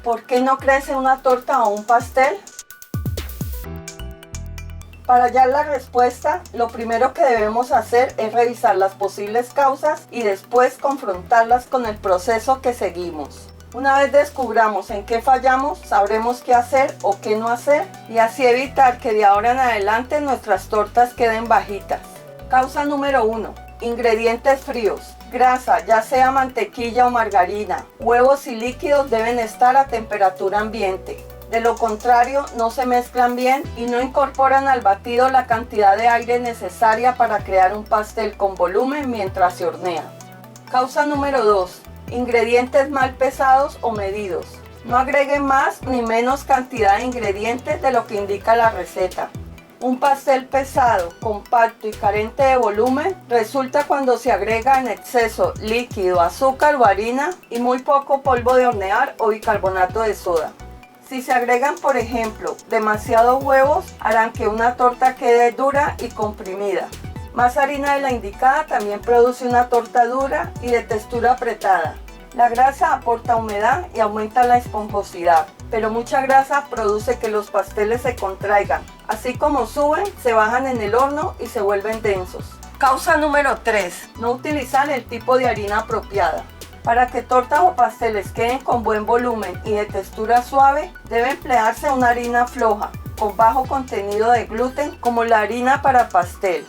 ¿Por qué no crece una torta o un pastel? Para hallar la respuesta, lo primero que debemos hacer es revisar las posibles causas y después confrontarlas con el proceso que seguimos. Una vez descubramos en qué fallamos, sabremos qué hacer o qué no hacer y así evitar que de ahora en adelante nuestras tortas queden bajitas. Causa número 1. Ingredientes fríos. Grasa, ya sea mantequilla o margarina, huevos y líquidos deben estar a temperatura ambiente. De lo contrario, no se mezclan bien y no incorporan al batido la cantidad de aire necesaria para crear un pastel con volumen mientras se hornea. Causa número 2. Ingredientes mal pesados o medidos. No agreguen más ni menos cantidad de ingredientes de lo que indica la receta. Un pastel pesado, compacto y carente de volumen resulta cuando se agrega en exceso líquido, azúcar o harina y muy poco polvo de hornear o bicarbonato de soda. Si se agregan, por ejemplo, demasiados huevos, harán que una torta quede dura y comprimida. Más harina de la indicada también produce una torta dura y de textura apretada. La grasa aporta humedad y aumenta la esponjosidad, pero mucha grasa produce que los pasteles se contraigan. Así como suben, se bajan en el horno y se vuelven densos. Causa número 3. No utilizar el tipo de harina apropiada. Para que tortas o pasteles queden con buen volumen y de textura suave, debe emplearse una harina floja, con bajo contenido de gluten, como la harina para pastel.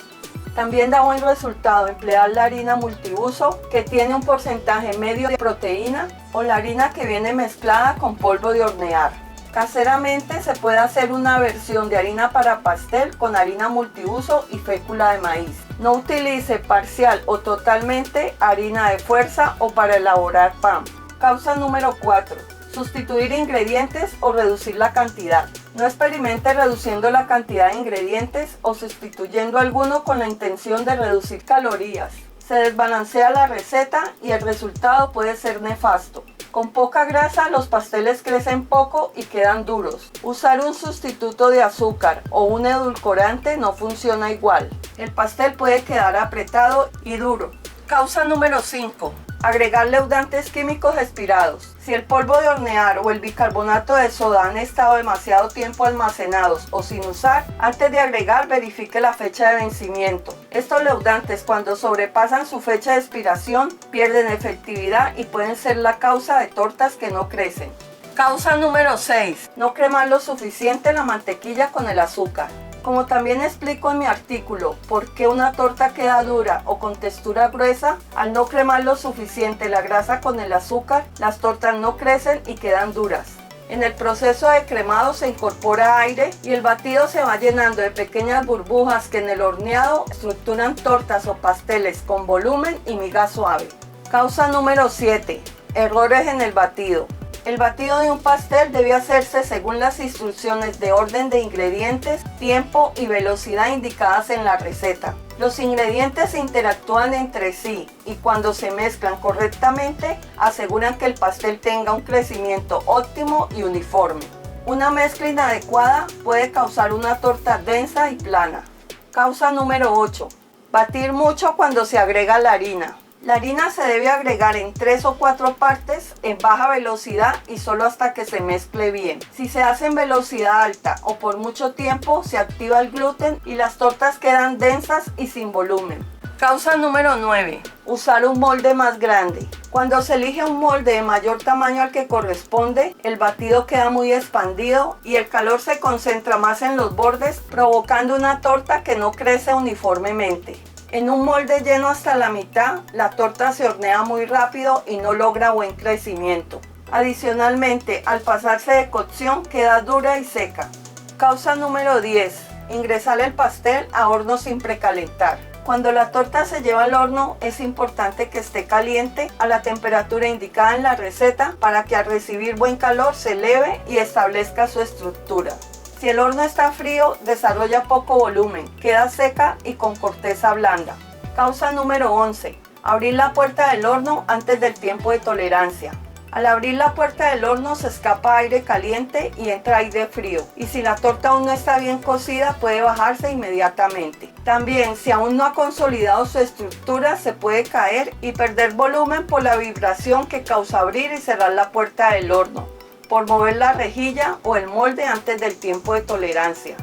También da buen resultado emplear la harina multiuso, que tiene un porcentaje medio de proteína, o la harina que viene mezclada con polvo de hornear. Caseramente se puede hacer una versión de harina para pastel con harina multiuso y fécula de maíz. No utilice parcial o totalmente harina de fuerza o para elaborar pan. Causa número 4. Sustituir ingredientes o reducir la cantidad. No experimente reduciendo la cantidad de ingredientes o sustituyendo alguno con la intención de reducir calorías. Se desbalancea la receta y el resultado puede ser nefasto. Con poca grasa los pasteles crecen poco y quedan duros. Usar un sustituto de azúcar o un edulcorante no funciona igual. El pastel puede quedar apretado y duro. Causa número 5. Agregar leudantes químicos expirados. Si el polvo de hornear o el bicarbonato de soda han estado demasiado tiempo almacenados o sin usar, antes de agregar verifique la fecha de vencimiento. Estos leudantes, cuando sobrepasan su fecha de expiración, pierden efectividad y pueden ser la causa de tortas que no crecen. Causa número 6. No cremar lo suficiente la mantequilla con el azúcar. Como también explico en mi artículo por qué una torta queda dura o con textura gruesa, al no cremar lo suficiente la grasa con el azúcar, las tortas no crecen y quedan duras. En el proceso de cremado se incorpora aire y el batido se va llenando de pequeñas burbujas que en el horneado estructuran tortas o pasteles con volumen y miga suave. Causa número 7. Errores en el batido. El batido de un pastel debe hacerse según las instrucciones de orden de ingredientes, tiempo y velocidad indicadas en la receta. Los ingredientes interactúan entre sí y cuando se mezclan correctamente aseguran que el pastel tenga un crecimiento óptimo y uniforme. Una mezcla inadecuada puede causar una torta densa y plana. Causa número 8. Batir mucho cuando se agrega la harina. La harina se debe agregar en 3 o 4 partes en baja velocidad y solo hasta que se mezcle bien. Si se hace en velocidad alta o por mucho tiempo, se activa el gluten y las tortas quedan densas y sin volumen. Causa número 9. Usar un molde más grande. Cuando se elige un molde de mayor tamaño al que corresponde, el batido queda muy expandido y el calor se concentra más en los bordes, provocando una torta que no crece uniformemente. En un molde lleno hasta la mitad, la torta se hornea muy rápido y no logra buen crecimiento. Adicionalmente, al pasarse de cocción, queda dura y seca. Causa número 10. Ingresar el pastel a horno sin precalentar. Cuando la torta se lleva al horno, es importante que esté caliente a la temperatura indicada en la receta para que al recibir buen calor se eleve y establezca su estructura. Si el horno está frío, desarrolla poco volumen, queda seca y con corteza blanda. Causa número 11. Abrir la puerta del horno antes del tiempo de tolerancia. Al abrir la puerta del horno se escapa aire caliente y entra aire frío. Y si la torta aún no está bien cocida, puede bajarse inmediatamente. También, si aún no ha consolidado su estructura, se puede caer y perder volumen por la vibración que causa abrir y cerrar la puerta del horno. por mover la rejilla o el molde antes del tiempo de tolerancia.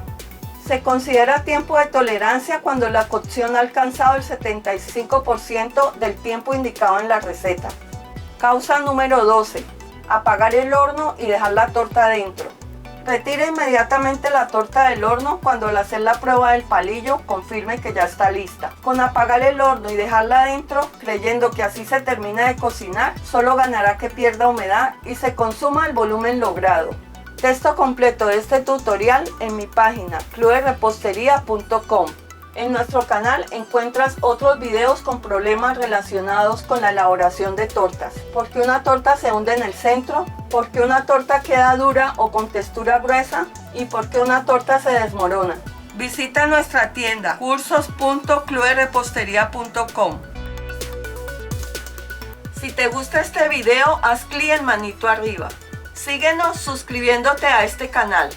Se considera tiempo de tolerancia cuando la cocción ha alcanzado el 75% del tiempo indicado en la receta. Causa número 12. Apagar el horno y dejar la torta adentro. Retire inmediatamente la torta del horno cuando al hacer la prueba del palillo confirme que ya está lista. Con apagar el horno y dejarla adentro, creyendo que así se termina de cocinar, solo ganará que pierda humedad y se consuma el volumen logrado. Texto completo de este tutorial en mi página clubderepostería.com. En nuestro canal encuentras otros videos con problemas relacionados con la elaboración de tortas. ¿Por qué una torta se hunde en el centro? ¿Por qué una torta queda dura o con textura gruesa? ¿Y por qué una torta se desmorona? Visita nuestra tienda cursos.clubderepostería.com. Si te gusta este video, haz clic en manito arriba. Síguenos suscribiéndote a este canal.